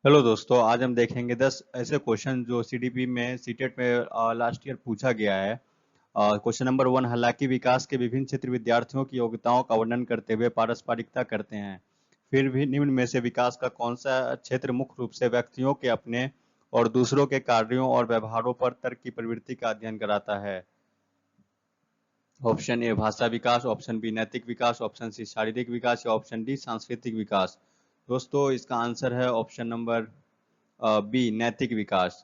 Hello दोस्तों, आज हम देखेंगे 10 ऐसे क्वेश्चन जो सीडीपी में सीटेट में लास्ट ईयर पूछा गया है। क्वेश्चन नंबर 1, हालांकि विकास के विभिन्न क्षेत्र विद्यार्थियों की योग्यताओं का वर्णन करते हुए पारस्परिकता करते हैं, फिर भी निम्न में से विकास का कौन सा क्षेत्र मुख्य रूप से व्यक्तियों के अपने और दूसरों के कार्यों और व्यवहारों पर तर्क की प्रवृत्ति का अध्ययन कराता है। ऑप्शन ए भाषा विकास, ऑप्शन बी नैतिक विकास, ऑप्शन सी शारीरिक विकास या ऑप्शन डी सांस्कृतिक विकास। दोस्तों, इसका आंसर है ऑप्शन नंबर बी नैतिक विकास।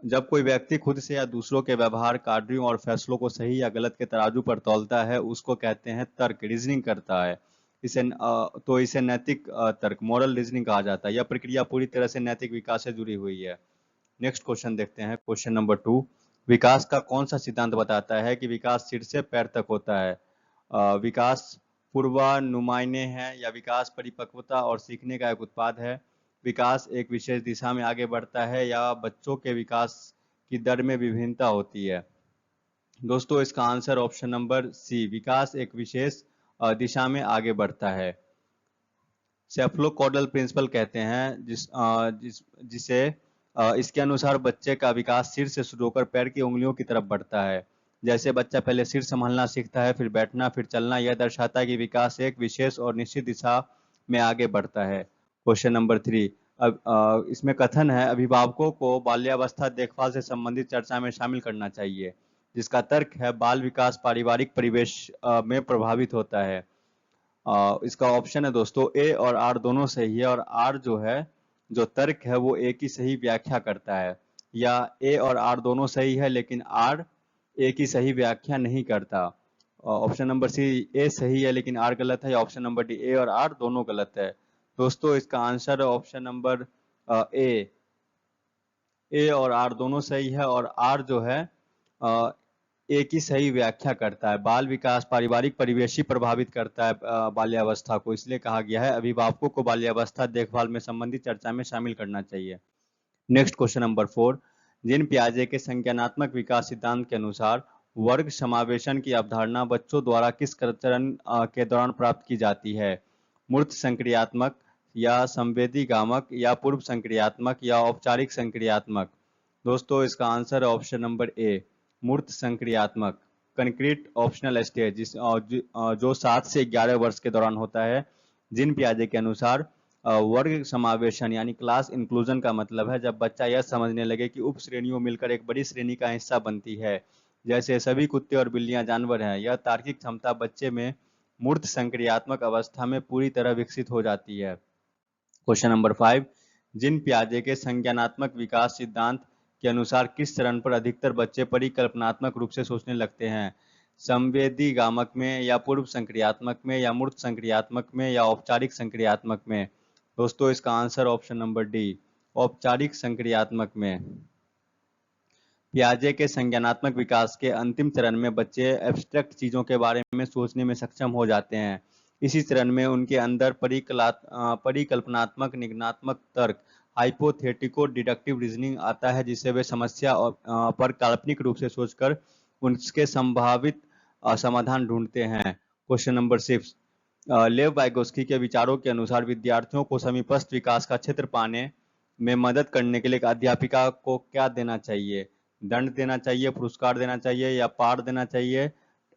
जब कोई व्यक्ति खुद से या दूसरों के व्यवहार, कार्यों और फैसलों को सही या गलत के तराजू पर तौलता है, उसको कहते हैं तर्क, रीजनिंग करता है। इसे नैतिक तर्क, मॉरल रीजनिंग कहा जाता है। यह प्रक्रिया पूरी तरह से नैतिक विकास से जुड़ी हुई है। नेक्स्ट क्वेश्चन देखते हैं, क्वेश्चन नंबर 2। विकास का कौन सा सिद्धांत बताता है कि विकास सिर से पैर तक होता है? विकास पूर्वानुमान्य है या विकास परिपक्वता और सीखने का एक उत्पाद है? विकास एक विशेष दिशा में आगे बढ़ता है या बच्चों के विकास की दर में विभिन्नता होती है? दोस्तों, इसका आंसर ऑप्शन नंबर सी, विकास एक विशेष दिशा में आगे बढ़ता है। सेफ्लोकॉडल प्रिंसिपल कहते हैं जिसे इसके अनुसार बच्चे का विकास सिर से शुरू होकर पैर की उंगलियों की तरफ बढ़ता है। जैसे बच्चा पहले सिर संभालना सीखता है, फिर बैठना, फिर चलना। यह दर्शाता है कि विकास एक विशेष और निश्चित दिशा में आगे बढ़ता है। Question number 3। अब इसमें कथन है, अभिभावकों को बाल्यावस्था देखभाल से संबंधित चर्चा में शामिल करना चाहिए। जिसका तर्क है, बाल विकास पारिवारिक परिवेश में प्रभावित होता है। इसका ऑप्शन है दोस्तों ए और आर दोनों सही है, और आर जो है, जो तर्क है, वो ए की सही व्याख्या करता है। या ए और आर दोनों सही है लेकिन आर ए की सही व्याख्या नहीं करता। ऑप्शन नंबर सी, ए सही है लेकिन आर गलत है, या ऑप्शन नंबर डी, ए और आर दोनों गलत है। दोस्तों, इसका आंसर है ऑप्शन नंबर ए। ए और आर दोनों सही है, और आर जो है एक ही सही व्याख्या करता है। बाल विकास पारिवारिक परिवेश ही प्रभावित करता है बाल्यावस्था को, इसलिए कहा गया है अभिभावकों को बाल्यावस्था देखभाल में संबंधित चर्चा में शामिल करना चाहिए। Next question number 4। जीन पियाजे के संज्ञानात्मक विकास सिद्धांत के अनुसार वर्ग समावेशन की अवधारणा बच्चों द्वारा किस चरण के दौरान प्राप्त की जाती है? मूर्त संक्रियात्मक या संवेदी गामक या पूर्व संक्रियात्मक या औपचारिक संक्रियात्मक? दोस्तों, इसका आंसर है ऑप्शन नंबर ए, मूर्त संक्रियात्मक। कंक्रीट ऑप्शनल स्टेज जो 7 से 11 वर्ष के दौरान होता है। जिन पियाजे के अनुसार वर्ग समावेशन यानी क्लास इंक्लूजन का मतलब है जब बच्चा यह समझने लगे कि उप श्रेणियों मिलकर एक बड़ी श्रेणी का हिस्सा बनती है, जैसे सभी कुत्ते और बिल्लियां जानवर हैं। यह तार्किक क्षमता बच्चे में मूर्त संक्रियात्मक अवस्था में पूरी तरह विकसित हो जाती है। Question number 5। जिन पियाजे के संज्ञानात्मक विकास सिद्धांत के अनुसार किस चरण पर अधिकतर बच्चे परिकल्पनात्मक रूप से सोचने लगते हैं? संवेदी गामक में या पूर्व संक्रियात्मक में या मूर्त संक्रियात्मक में या औपचारिक संक्रियात्मक में? दोस्तों, इसका आंसर ऑप्शन नंबर डी, औपचारिक संक्रियात्मक में। पियाजे के संज्ञानात्मक विकास के अंतिम चरण में बच्चे एब्स्ट्रैक्ट चीजों के बारे में सोचने में सक्षम हो जाते हैं। इसी चरण में उनके अंदर परिकल्पनात्मक निगमनात्मक तर्क, हाइपोथेटिको डिडक्टिव रीजनिंग आता है, जिससे वे समस्या पर काल्पनिक रूप से सोचकर उसके संभावित समाधान ढूंढते हैं। Question number 6। लेव वाइगोस्की के विचारों के अनुसार विद्यार्थियों को समीपस्थ विकास का क्षेत्र पाने में मदद करने के लिए अध्यापिका को क्या देना चाहिए? दंड देना चाहिए, पुरस्कार देना चाहिए, या पार देना चाहिए,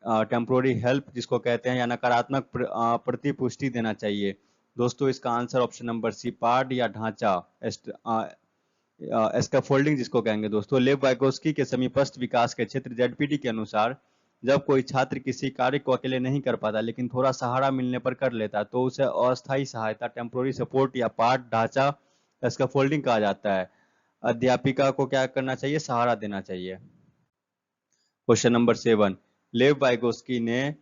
टेम्पोररी हेल्प जिसको कहते हैं, या नकारात्मक प्रतिपुष्टि देना चाहिए? दोस्तों, इसका आंसर ऑप्शन नंबर सी, पार्ट या ढांचा, स्कैफोल्डिंग जिसको कहेंगे। दोस्तों, लेव वाइगोस्की के समीपस्थ विकास के क्षेत्र जेडपीटी के अनुसार जब कोई छात्र किसी कार्य को अकेले नहीं कर पाता लेकिन थोड़ा सहारा मिलने पर कर लेता तो उसे अस्थायी सहायता, टेम्पोररी सपोर्ट या पार्ट ढांचा, स्कैफोल्डिंग कहा जाता है। अध्यापिका को क्या करना चाहिए? सहारा देना चाहिए। Question number 7। लेव वाइगोस्की ने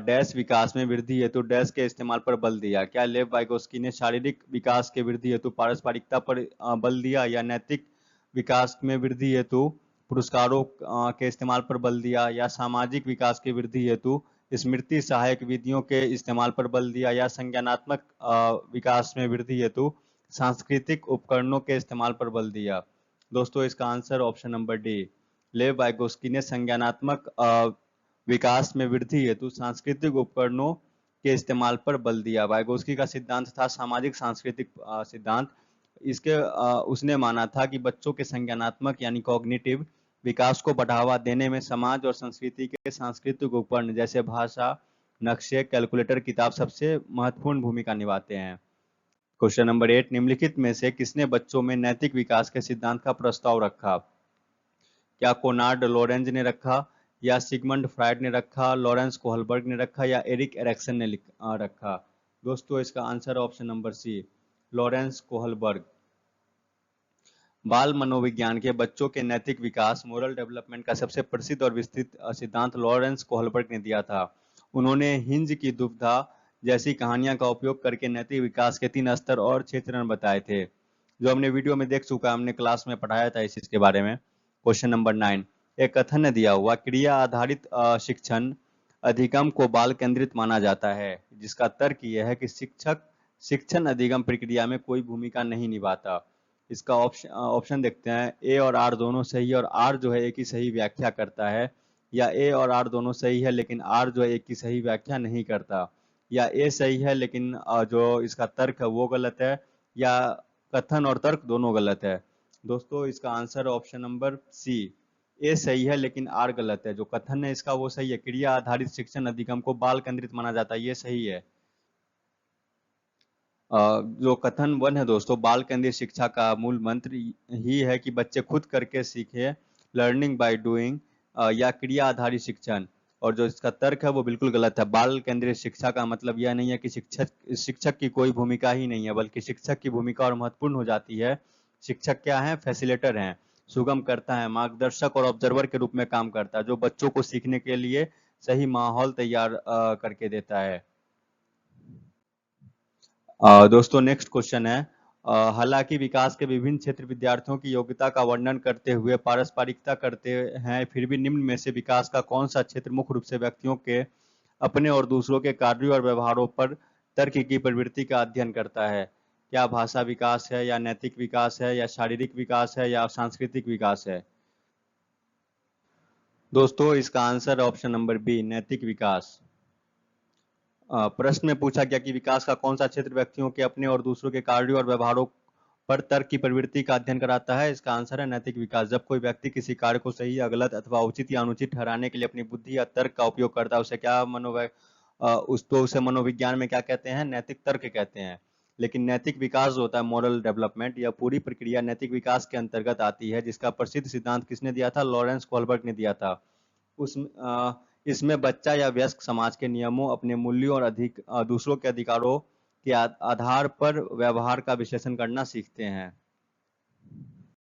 डैश विकास में वृद्धि हेतु डैश के इस्तेमाल पर बल दिया? क्या लेव वाइगोस्की ने शारीरिक विकास के वृद्धि हेतु पारस्परिकता पर बल दिया, या नैतिक विकास में वृद्धि हेतु पुरस्कारों के इस्तेमाल पर बल दिया, या सामाजिक विकास की वृद्धि हेतु स्मृति सहायक विधियों के इस्तेमाल पर बल दिया, या संज्ञानात्मक विकास में वृद्धि हेतु सांस्कृतिक उपकरणों के इस्तेमाल पर बल दिया? दोस्तों, इसका आंसर ऑप्शन नंबर डी, लेव वाइगोस्की ने संज्ञानात्मक विकास में वृद्धि हेतु सांस्कृतिक उपकरणों के इस्तेमाल पर बल दिया। वाइगोस्की का सिद्धांत था सामाजिक सांस्कृतिक सिद्धांत। उसने माना था कि बच्चों के संज्ञानात्मक यानी कॉग्निटिव विकास को बढ़ावा देने में समाज और संस्कृति के सांस्कृतिक उपकरण जैसे भाषा, नक्शे, कैलकुलेटर, किताब सबसे महत्वपूर्ण भूमिका निभाते हैं। क्वेश्चन नंबर 8, निम्नलिखित में से किसने बच्चों में नैतिक विकास के सिद्धांत का प्रस्ताव रखा? क्या कोनार्ड लोरेंज ने रखा, या सिगमंड फ्राइड ने रखा, लॉरेंस कोहलबर्ग ने रखा, या एरिक एरिक्सन ने रखा? दोस्तों इसका answer option number C, Lawrence Kohlberg. बाल मनोविज्ञान के बच्चों के नैतिक विकास मोरल डेवलपमेंट का सबसे प्रसिद्ध और विस्तृत सिद्धांत लॉरेंस कोहलबर्ग ने दिया था। उन्होंने हिंज की दुविधा जैसी कहानियां का उपयोग करके नैतिक विकास के 3 स्तर और 6 चरण बताए थे, जो हमने वीडियो में देख चुका, हमने क्लास में पढ़ाया था इस चीज के बारे में। क्वेश्चन नंबर 9, एक कथन दिया हुआ क्रिया आधारित शिक्षण अधिगम को बाल केंद्रित माना जाता है, जिसका तर्क यह है कि शिक्षण अधिगम प्रक्रिया में कोई भूमिका नहीं निभाता। इसका ऑप्शन देखते हैं, ए और आर दोनों सही है और आर जो है एक ही सही व्याख्या करता है, या ए और आर दोनों सही है लेकिन आर जो है एक की सही व्याख्या नहीं करता, या ए सही है लेकिन जो इसका तर्क है वो गलत है, या कथन और तर्क दोनों गलत है। दोस्तों इसका आंसर ऑप्शन नंबर सी, ए सही है लेकिन आर गलत है। जो कथन है इसका वो सही है, क्रिया आधारित शिक्षण अधिगम को बाल केंद्रित माना जाता है, ये सही है। जो कथन 1 है दोस्तों, बाल केंद्रित शिक्षा का मूल मंत्र ही है कि बच्चे खुद करके सीखे, लर्निंग बाय डूइंग, या क्रिया आधारित शिक्षण। और जो इसका तर्क है वो बिल्कुल गलत है। बाल केंद्रित शिक्षा का मतलब यह नहीं है कि शिक्षक की कोई भूमिका ही नहीं है, बल्कि शिक्षक की भूमिका और महत्वपूर्ण हो जाती है। शिक्षक क्या है? फैसिलिटेटर हैं, सुगम करता है, मार्गदर्शक और ऑब्जर्वर के रूप में काम करता है, जो बच्चों को सीखने के लिए सही माहौल तैयार करके देता है। दोस्तों नेक्स्ट क्वेश्चन है, हालांकि विकास के विभिन्न क्षेत्र विद्यार्थियों की योग्यता का वर्णन करते हुए पारस्परिकता करते हैं, फिर भी निम्न में से विकास का कौन सा क्षेत्र मुख्य रूप से व्यक्तियों के अपने और दूसरों के कार्यों और व्यवहारों पर तर्क की प्रवृत्ति का अध्ययन करता है? क्या भाषा विकास है, या नैतिक विकास है, या शारीरिक विकास है, या सांस्कृतिक विकास है? दोस्तों इसका आंसर ऑप्शन नंबर बी, नैतिक विकास। प्रश्न में पूछा गया कि विकास का कौन सा क्षेत्र व्यक्तियों के अपने और दूसरों के कार्यों और व्यवहारों पर तर्क की प्रवृत्ति का अध्ययन कराता है? इसका आंसर है नैतिक विकास। जब कोई व्यक्ति किसी कार्य को सही या गलत अथवा उचित या अनुचित ठहराने के लिए अपनी बुद्धि या तर्क का उपयोग करता है, उसे क्या उसे मनोविज्ञान में क्या कहते हैं? नैतिक तर्क कहते हैं। लेकिन नैतिक विकास जो होता है, मॉरल डेवलपमेंट, यह पूरी प्रक्रिया नैतिक विकास के अंतर्गत आती है, जिसका प्रसिद्ध सिद्धांत किसने दिया था? लॉरेंस कोहलबर्ग ने दिया था। उस इसमें बच्चा या वयस्क समाज के नियमों, अपने मूल्यों और दूसरों के अधिकारों के आधार पर व्यवहार का विश्लेषण करना सीखते हैं।